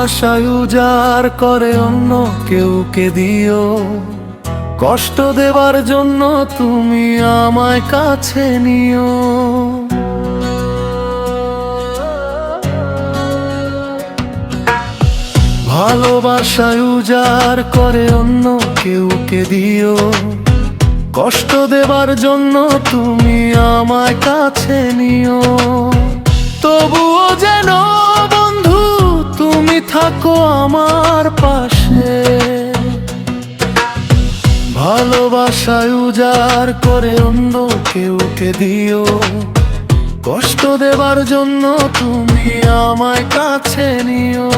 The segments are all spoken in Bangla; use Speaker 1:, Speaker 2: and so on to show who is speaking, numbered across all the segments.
Speaker 1: ভালোবাসায় উজাড় করে অন্য কেউকে দিও, কষ্ট দেবার জন্য তুমি আমায় কাছে নিও। ভালোবাসায় উজাড় করে অন্য কেউকে দিও, কষ্ট দেবার জন্য তুমি আমায় কাছে নিও। তবুও যেন বন্ধু তুমি থাকো আমার পাশে, ভালোবাসায় উজাড় করে অন্য কেউকে দিও, কষ্ট দেবার জন্য তুমি আমায় কাছে নিও।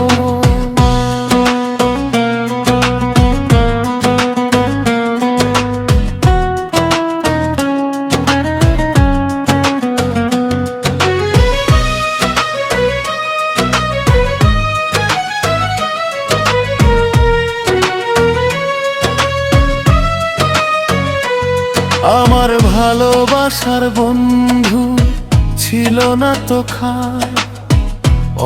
Speaker 1: আমার ভালোবাসার বন্ধু ছিল না তো খায়,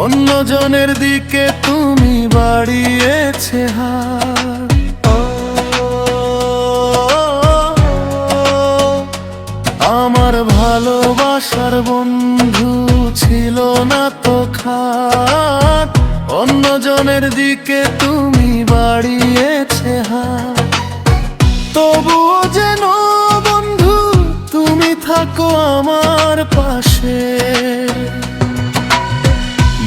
Speaker 1: অন্যজনের দিকে তুমি বাড়িয়েছে হাত। আমার ভালোবাসার বন্ধু ছিল না তো খাত, অন্যজনের দিকে তুমি বাড়িয়েছে হাত। তবুও যেন বন্ধু তুমি থাকো আমার পাশে,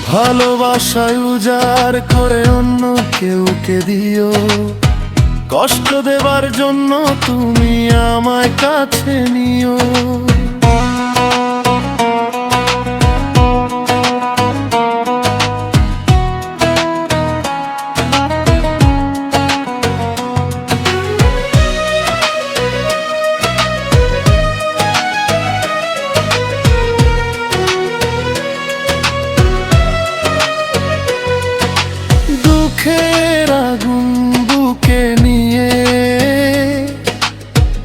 Speaker 1: ভালোবাসায় উজাড় করে অন্য কেউকে দিও, কষ্ট দেবার জন্য তুমি আমায় কাছে নিও। দুঃখের আগুন বুকে নিয়ে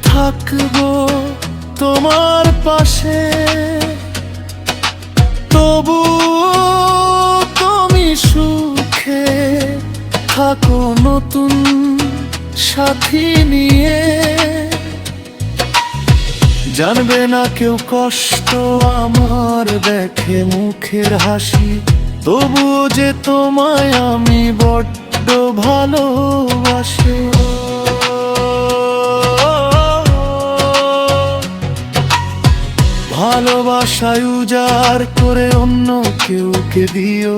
Speaker 1: থাকবো তোমার পাশে, তবু তুমি সুখে থাকো নতুন সাথী নিয়ে। জানবে না কেউ কষ্ট আমার দেখে মুখের হাসি, তবুও যে তোমায় আমি বড্ড ভালোবাসি। ভালোবাসায় উজাড় করে অন্য কেউকে দিও,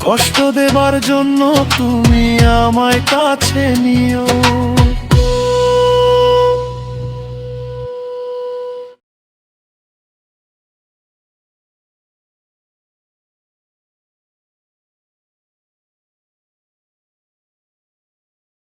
Speaker 1: কষ্ট দেবার জন্য তুমি আমায় কাছে নিও।